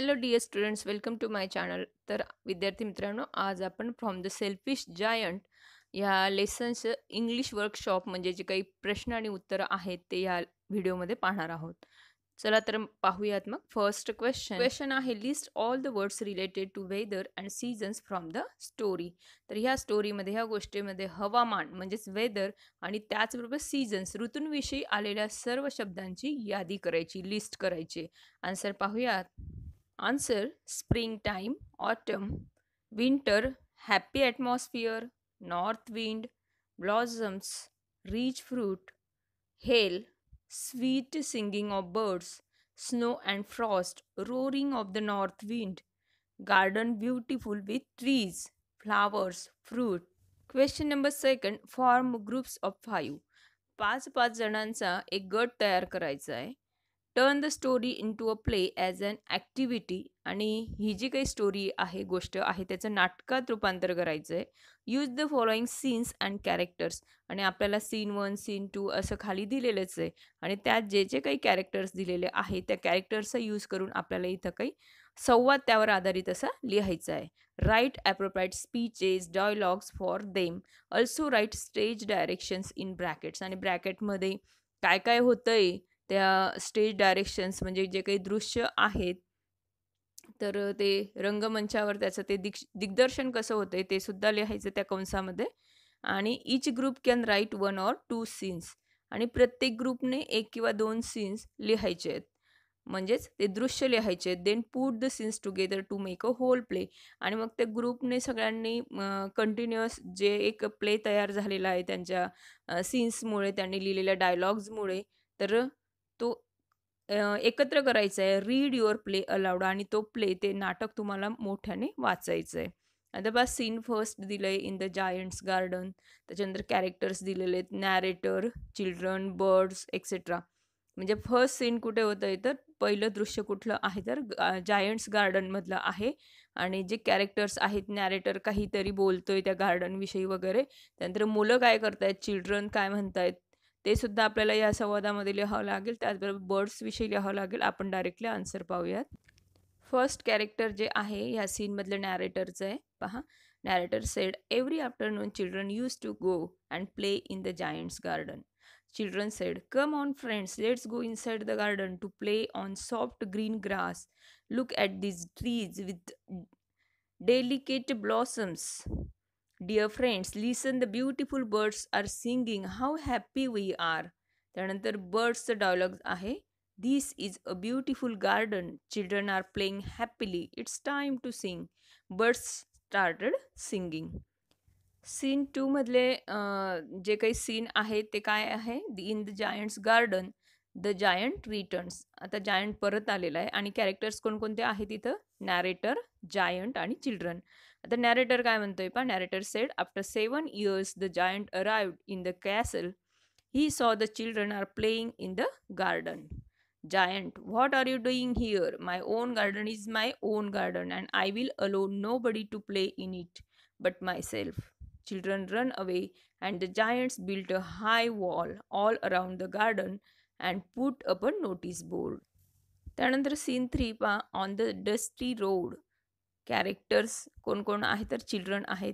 Hello dear students, welcome to my channel. तर विद्यार्थी मित्रांनो, आज आपण फ्रॉम द सेल्फिश जायंट या लेसन्स इंग्लिश वर्कशॉप म्हणजे जे काही प्रश्न आणि उत्तरं आहेत ते या व्हिडिओमध्ये पाहणार आहोत. चला तर पाहूयात मग. फर्स्ट क्वेश्चन आहे, list all the words related to weather and seasons from the story. तर ह्या स्टोरीमध्ये, ह्या गोष्टीमध्ये हवामान म्हणजेच वेदर आणि त्याचबरोबर सीझन्स ऋतूंविषयी आलेल्या सर्व शब्दांची यादी करायची, लिस्ट करायची. आन्सर पाहूयात. Answer: springtime, autumn, winter, happy atmosphere, north wind, blossoms, rich fruit, hail, sweet singing of birds, snow and frost, roaring of the north wind, garden beautiful with trees, flowers, fruit. Question number second, form groups of 5. पाच पाच जणांचा एक गट तयार करायचा आहे. Turn the story into a play as an activity. आणि ही जी काही स्टोरी आहे, गोष्ट आहे, त्याचं नाटकात रूपांतर करायचं आहे. Use the following scenes and characters. आणि आपल्याला सीन 1 सीन 2 असं खाली दिलेलंच आहे. आणि त्यात जे जे काही कॅरेक्टर्स दिलेले आहेत त्या कॅरेक्टर्सचा यूज करून आपल्याला इथं काही संवाद त्यावर आधारित असा लिहायचा आहे. Write appropriate speeches dialogues for them. Also write stage directions in brackets. आणि ब्रॅकेटमध्ये काय काय होतंय त्या स्टेज डायरेक्शन्स म्हणजे जे काही दृश्य आहेत, तर ते रंगमंचावर त्याचं ते दिग्दर्शन कसं होतंय ते सुद्धा लिहायचं त्या कंसामध्ये. आणि each group can write 1 or 2 scenes. आणि प्रत्येक ग्रुपने 1 किंवा 2 सीन्स लिहायचे आहेत, म्हणजेच ते दृश्य लिहायचे आहेत. Then put the scenes together to make a whole play. आणि मग त्या ग्रुपने सगळ्यांनी कंटिन्युअस जे एक प्ले तयार झालेला आहे त्यांच्या सीन्समुळे, त्यांनी लिहिलेल्या डायलॉग्समुळे, तर तो एकत्र करायचा आहे. Read your play allowed. आणि तो प्ले, ते नाटक तुम्हाला मोठ्याने वाचायचं आहे. आता बघा, सीन फर्स्ट दिलं आहे इन द जायंट्स गार्डन. त्याच्यानंतर कॅरेक्टर्स दिलेले आहेत, नॅरेटर, चिल्ड्रन, बर्ड्स एक्सेट्रा. म्हणजे फर्स्ट सीन कुठे होतं आहे, तर पहिलं दृश्य कुठलं आहे, तर जायंट्स गार्डनमधलं आहे. आणि जे कॅरेक्टर्स आहेत, नॅरेटर काहीतरी बोलतोय त्या गार्डनविषयी वगैरे. त्यानंतर मुलं काय करतायत, चिल्ड्रन काय म्हणतायत, ते सुद्धा आपल्याला या संवादामध्ये लिहावं लागेल. त्याचबरोबर बर्ड्सविषयी लिहावं लागेल. आपण डायरेक्टली आन्सर पाहूयात. फर्स्ट कॅरेक्टर जे आहे ह्या सीनमधलं नॅरेटरचं आहे. पहा, narrator said, every afternoon children use to go and play in the giant's garden. Children said, come on, friends, let's go inside the garden to play on soft green grass. Look at these trees with delicate blossoms. Dear friends, listen, the beautiful birds are singing. How happy we are. त्यानंतर बर्ड्सचं dialogue आहे. This is a beautiful garden. Children are playing happily. It's time to sing. Birds started singing. Scene 2 मधले जे काही scene आहेत ते काय आहे, in the giant's garden the giant returns. आता जायंट परत आलेला आहे. आणि कॅरेक्टर्स कोणकोणते आहेत तिथं, नॅरेटर, जायंट आणि चिल्ड्रन. आता नॅरेटर काय म्हणतोय, पहा, narrator said, after 7 years the giant arrived in the castle. He saw the children are playing in the garden. Giant, what are you doing here? My own garden is my own garden, and I will allow nobody to play in it but myself. Children run away, and the giants built a high wall all around the garden and put up a notice board. त्यानंतर scene 3 पहा, on the dusty road. Characters कोण कोण आहेत, तर children आहेत.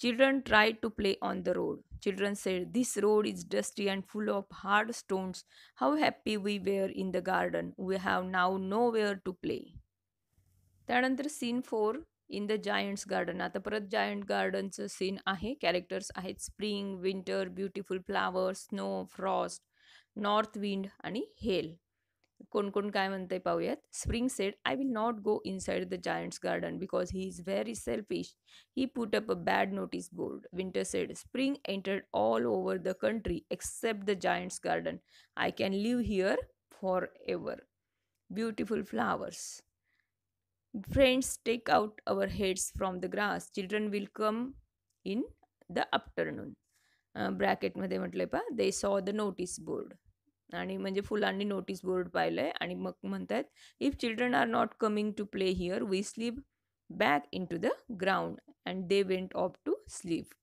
Children try to play on the road. Children said, this road is dusty and full of hard stones. How happy we were in the garden. We have now nowhere to play. त्यानंतर scene 4 in the giant's garden. आता परत giant गार्डनचं scene आहे. Characters आहेत, spring, winter, beautiful flowers, snow, Frost, north wind आणि hail. कोण कोण काय म्हणतंय पाहूयात. Spring said, I will not go inside the giant's garden because he is very selfish. He put up a bad notice board. Winter said, spring entered all over the country except the giant's garden. I can live here forever. Beautiful flowers. Friends, take out our heads from the grass. Children will come in the afternoon. ब्रॅकेटमध्ये म्हटलंय पहा, they saw the notice board. आणि म्हणजे फुलांनी notice board पाहिलंय. आणि मग म्हणतात, if children are not coming to play here we sleep back into the ground and they went off to sleep.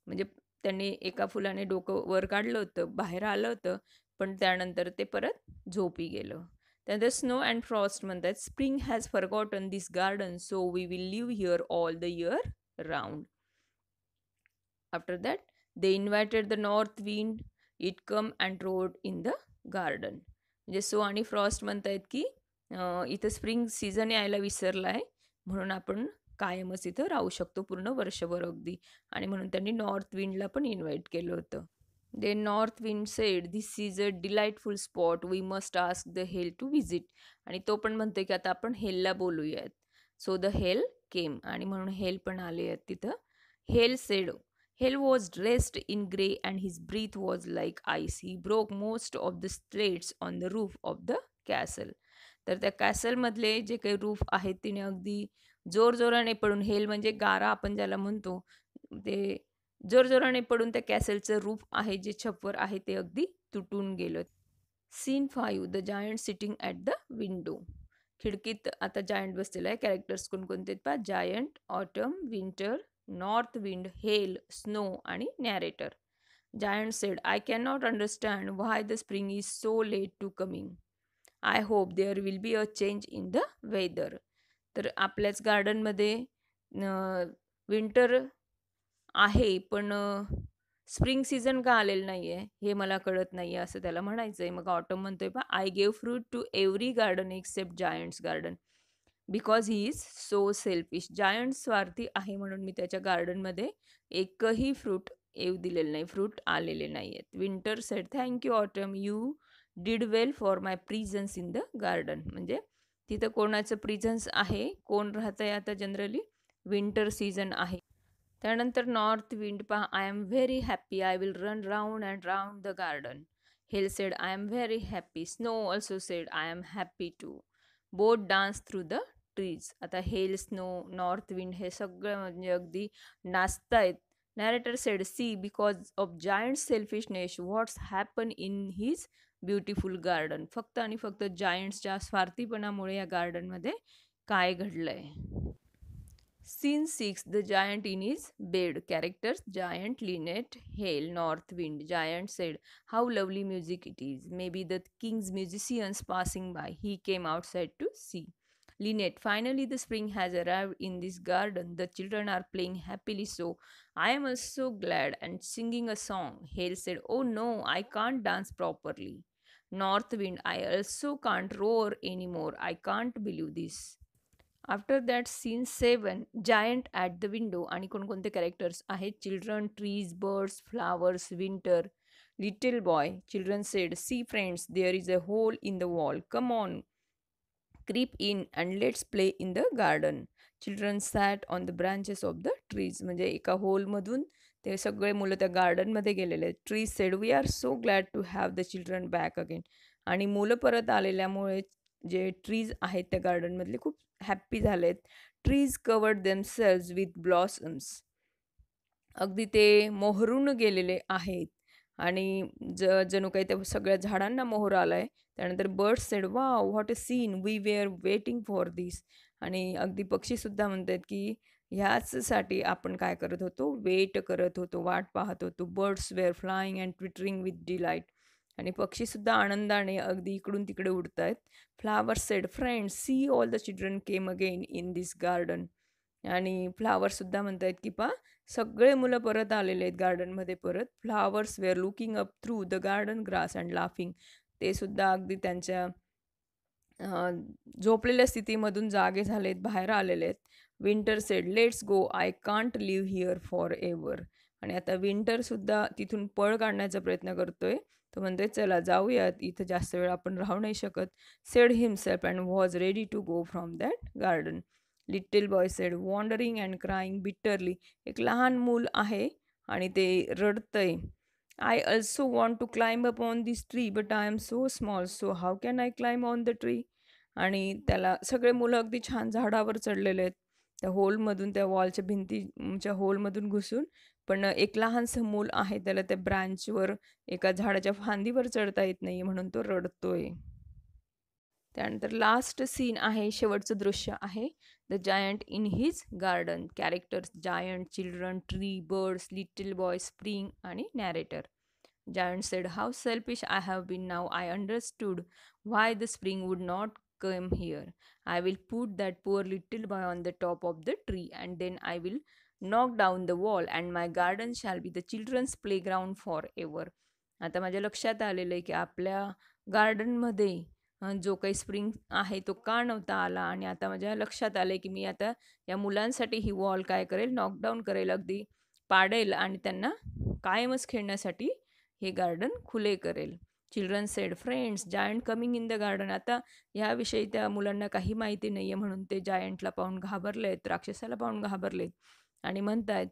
म्हणजे त्यांनी एका फुलाने डोकं वर काढलं होतं, बाहेर आलं होतं, पण त्यानंतर ते परत झोपी गेलं. त्यानंतर स्नो अँड फ्रॉस्ट म्हणतात, spring has forgotten this garden so we will live here all the year round. After that they invited the north wind, it come and roared in the garden. म्हणजे snow आणि frost म्हणतायत की इथं spring season यायला विसरला आहे, म्हणून आपण कायमच इथं राहू शकतो पूर्ण वर्षभर अगदी. आणि म्हणून त्यांनी नॉर्थ विंडला पण इन्व्हाइट केलं होतं. The north wind said this is a delightful spot we must ask the hail to visit. आणि तो पण म्हणतोय की आता आपण हेलला बोलूयात. सो द हेल केम, आणि म्हणून हेल पण आले आहेत तिथं. हेल sed Hell was dressed in grey and his breath was like ice. He broke most of the slates on the roof of the castle. तर त्या कॅसलमधले जे काही रूफ आहेत तिने अगदी जोरजोराने पडून, हेल म्हणजे गारा आपण ज्याला म्हणतो, ते जोरजोराने पडून त्या कॅसलचं रूफ आहे जे छप्पर आहे ते अगदी तुटून गेलं. Scene 5 the giant sitting at the window. खिडकीत आता जायंट बसलेला आहे. कॅरेक्टर्स कोणकोणते आहेत पहा, giant, autumn, winter, north wind, hail, snow आणि narrator. Giant said I can not understand why the spring is so late to coming. I hope there will be a change in the weather. तर आपल्याच गार्डनमध्ये winter आहे, पण spring season का आलेलं नाही आहे हे मला कळत नाही आहे, असं त्याला म्हणायचं आहे. मग ऑटम म्हणतोय पहा, I gave fruit to every garden except giant's garden because he is so selfish. Giant स्वार्थी आहे म्हणून मी त्याच्या गार्डनमध्ये एकही फ्रूट येऊ दिलेलं नाही, फ्रूट आलेले नाही आहेत. Winter said thank you autumn, you did well for my prisons in the garden. म्हणजे तिथं कोणाचं प्रिझन्स आहे, कोण राहतं आहे आता जनरली, विंटर सीझन आहे. त्यानंतर नॉर्थ विंड पहा, I am very happy, I will run round and round the garden. Hail said I am very happy. Snow also said I am happy too. Both dance through the trees. आता hail, snow, north wind हे सगळं म्हणजे अगदी नाचतायत. Narrator said see because of giant selfishness what's happen in his beautiful garden. फक्त आणि फक्त जायंट्सच्या स्वार्थीपणामुळे या गार्डनमध्ये काय घडलंय. Scene 6 the giant in his bed. Characters giant, linnet, hail, north wind. Giant said how lovely music it is, maybe the king's musicians passing by, he came outside to see. Lynette, finally the spring has arrived in this garden. The children are playing happily, so I am also glad and singing a song. Hale said, oh no, I can't dance properly. North wind, I also can't roar anymore. I can't believe this. After that, scene 7, giant at the window. आणि कोणकोणते characters आहेत, children, trees, birds, flowers, winter, little boy. Children said see friends, there is a hole in the wall, come on, creep in and let's play in the garden. Children sat on the branches of the trees. म्हणजे एका होलमधून ते सगळे मुलं त्या गार्डनमध्ये गेलेले आहेत. Trees said we are so glad to have the children back again. आणि मुलं परत आलेल्यामुळे जे ट्रीज आहेत त्या गार्डनमधले खूप हॅप्पी झाले आहेत. Trees covered themselves with blossoms. अगदी ते मोहरून गेलेले आहेत आणि जणू काही त्या सगळ्या झाडांना मोहर आला आहे. त्यानंतर birds said wow what a scene, we were waiting for this. आणि अगदी पक्षीसुद्धा म्हणतात की ह्याचसाठी आपण काय करत होतो, वेट करत होतो, वाट पाहत होतो. Birds were flying and twittering with delight. आणि पक्षीसुद्धा आनंदाने अगदी इकडून तिकडे उडत आहेत. Flowers said friends see all the children came again in this garden. आणि फ्लावर्ससुद्धा म्हणत आहेत की पा सगळे मुलं परत आलेले आहेत गार्डनमध्ये परत. Flowers were looking up through the garden grass and laughing. ते सुद्धा अगदी त्यांच्या झोपलेल्या स्थितीमधून जागे झालेत, बाहेर आलेले आहेत. Winter said let's go, I can't live here forever. आणि आता विंटरसुद्धा तिथून पळ काढण्याचा प्रयत्न करतोय. तो म्हणतोय चला जाऊयात, इथं जास्त वेळ आपण राहू नाही शकत. Said himself and was ready to go from that garden. Little boy said wandering and crying bitterly. एक लहान मूल आहे आणि ते रडतंय. I also want to climb up on this tree, but I am so small, so how can I climb on the tree? आणि त्याला सगळे मुलं अगदी छान झाडावर चढलेले आहेत त्या होलमधून, त्या वॉलच्या भिंतीच्या होलमधून घुसून. पण एक लहानसं मूल आहे, त्याला त्या ब्रँचवर एका झाडाच्या फांदीवर चढता येत नाही म्हणून तो रडतोय. त्यानंतर लास्ट सीन आहे, शेवटचं दृश्य आहे, the giant in his garden. Characters giant, children, tree, birds, little boy, spring आणि narrator. Giant said, "How selfish I have been. Now I understood why the spring would not come here. I will put that poor little boy on the top of the tree, and then I will knock down the wall, and my garden shall be the children's playground forever." आता माझ्या लक्षात आलेलं आहे की आपल्या गार्डनमध्ये जो काही स्प्रिंग आहे तो का नव्हता आला, आणि आता माझ्या लक्षात आलं की मी आता या मुलांसाठी ही वॉल काय करेल, नॉकडाऊन करेल, अगदी पाडेल, आणि त्यांना कायमच खेळण्यासाठी हे गार्डन खुले करेल. Children sed, "friends, giant coming in the garden." आता ह्याविषयी त्या मुलांना काही माहिती नाही आहे, म्हणून ते जायंटला पाहून घाबरलेत, राक्षसाला पाहून घाबरलेत आणि म्हणतायत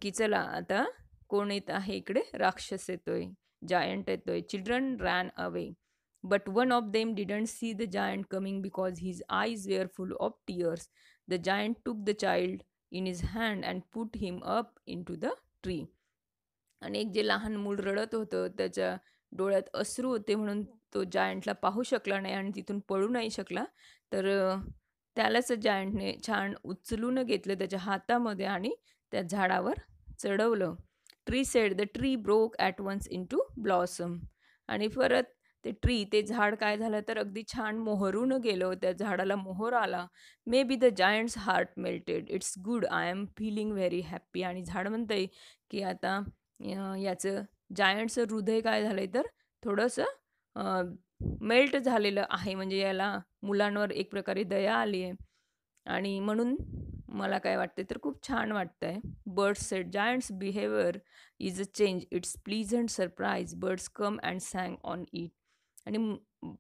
की चला आता कोण येत आहे इकडे, राक्षस येतोय, जायंट येतोय. Children ran away. But one of them didn't see the giant coming because his eyes were full of tears. The giant took the child in his hand and put him up into the tree. आणि एक जे लहान मूल रडत होतं त्याच्या डोळ्यात अश्रू होते, म्हणून तो जायंटला पाहू शकला नाही आणि तिथून पळू नाही शकला. तर त्यालाच जायंटने छान उचलून घेतलं त्याच्या हातामध्ये आणि त्या झाडावर चढवलं. Tree said, the tree broke at once into blossom. आणि परत ते झाड काय झालं तर अगदी छान मोहरून गेलं, त्या झाडाला मोहर आला. May be the giants heart melted. It's good, I am feeling very happy. आणि झाड म्हणतंय की आता याचं जायंटचं हृदय काय झालंय तर थोडंसं मेल्ट झालेलं आहे, म्हणजे याला मुलांवर एक प्रकारे दया आली आहे, आणि म्हणून मला काय वाटतंय तर खूप छान वाटतंय. Birds sed, giants behaviour is a change, it's pleasant surprise, birds come and सँग ऑन इट. आणि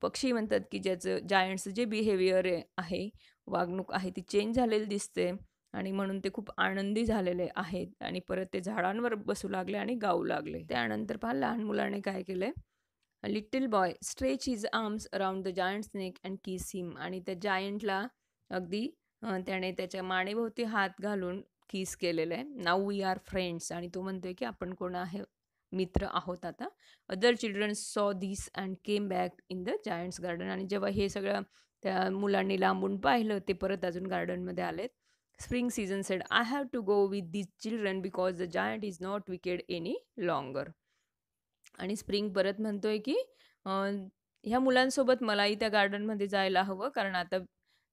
पक्षी म्हणतात की ज्याचं जायंट्सचं जे बिहेवियर आहे, वागणूक आहे, ती चेंज झालेली दिसते, आणि म्हणून ते खूप आनंदी झालेले आहेत आणि परत ते झाडांवर बसू लागले आणि गाऊ लागले. त्यानंतर पहा लहान मुलाने काय केलंय, little boy stretch his arms around the giant's neck and kiss him. आणि त्या जायंटला अगदी त्याने त्याच्या मानेभोवती हात घालून किस केलेलं आहे. Now we are friends. आणि तो म्हणतोय की आपण कोण आहे, मित्र आहोत आता. Other children saw this and came back in the giant's garden. आणि जेव्हा हे सगळं त्या मुलांनी लांबून पाहिलं, ते परत अजून गार्डनमध्ये आलेत. Spring season said, I have to go with this children because the giant is not wicked any longer. आणि स्प्रिंग परत म्हणतोय की ह्या मुलांसोबत मलाही त्या गार्डनमध्ये जायला हवं, कारण आता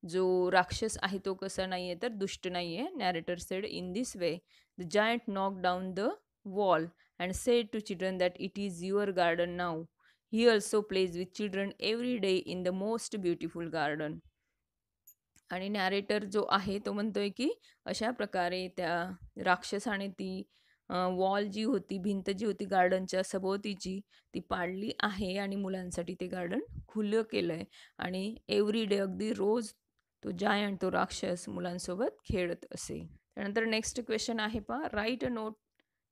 जो राक्षस आहे तो कसा नाही आहे तर दुष्ट नाही आहे. Narrator said, in this way the giant knock down the wall and said to children that it is your garden now. He also plays with children every day in the most beautiful garden. आणि narrator जो आहे तो म्हणतोय की अशा प्रकारे त्या राक्षसाने ती वॉल जी होती, भिंत जी होती गार्डनच्या सभोवतीची, ती पाडली आहे आणि मुलांसाठी ते गार्डन खुलं केलं आहे. आणि एव्हरी डे, अगदी रोज तो जायंट, तो राक्षस मुलांसोबत खेळत असे. त्यानंतर नेक्स्ट क्वेश्चन आहे पहा, write a note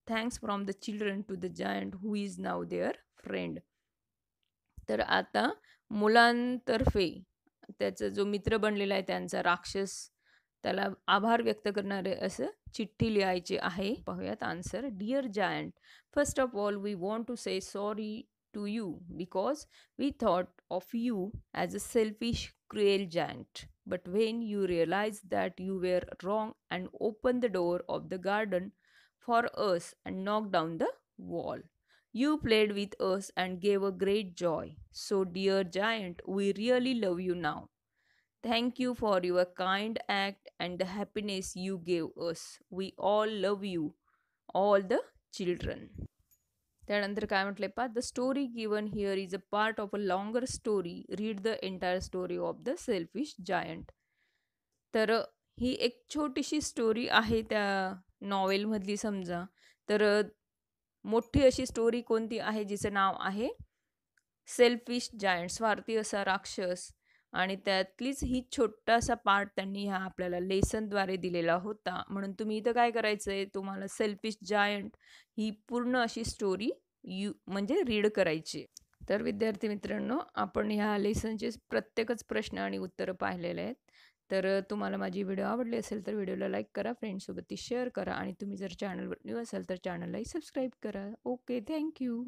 thanks from the children to the giant who is now their friend. तर आता मुलांतर्फे त्याचा जो मित्र बनलेला आहे त्यांचा राक्षस, त्याला आभार व्यक्त करणारे असं चिठ्ठी लिहायची आहे. पाहूयात answer. Dear giant, first of all we want to say sorry to you because we thought of you as a selfish cruel giant. But when you realized that you were wrong and opened the door of the garden for us and knocked down the wall, you played with us and gave a great joy. So, dear giant, we really love you now. Thank you for your kind act and the happiness you gave us. We all love you, all the children. त्यानंतर काय म्हटलंय पहा, the story given here is a part of a longer story. Read the entire story of the selfish giant. तर ही एक छोटीशी story आहे त्या नॉवेलमधली समजा. तर मोठी अशी स्टोरी कोणती आहे, जिचं नाव आहे सेल्फिश जायंट, स्वार्थी असा राक्षस. आणि त्यातलीच ही छोटासा पार्ट त्यांनी ह्या आपल्याला लेसनद्वारे दिलेला होता. म्हणून तुम्ही इथं काय करायचं आहे, तुम्हाला सेल्फिश जायंट ही पूर्ण अशी स्टोरी म्हणजे रीड करायची. तर विद्यार्थी मित्रांनो, आपण ह्या लेसनचे प्रत्येकच प्रश्न आणि उत्तरं पाहिलेले आहेत. तर तुम्हाला माझी व्हिडिओ आवडली असेल तर व्हिडिओला लाईक करा, फ्रेंड्ससोबत ती शेअर करा, आणि तुम्ही जर चॅनलवर न्यू असाल तर चॅनललाही सबस्क्राईब करा. Okay, thank you.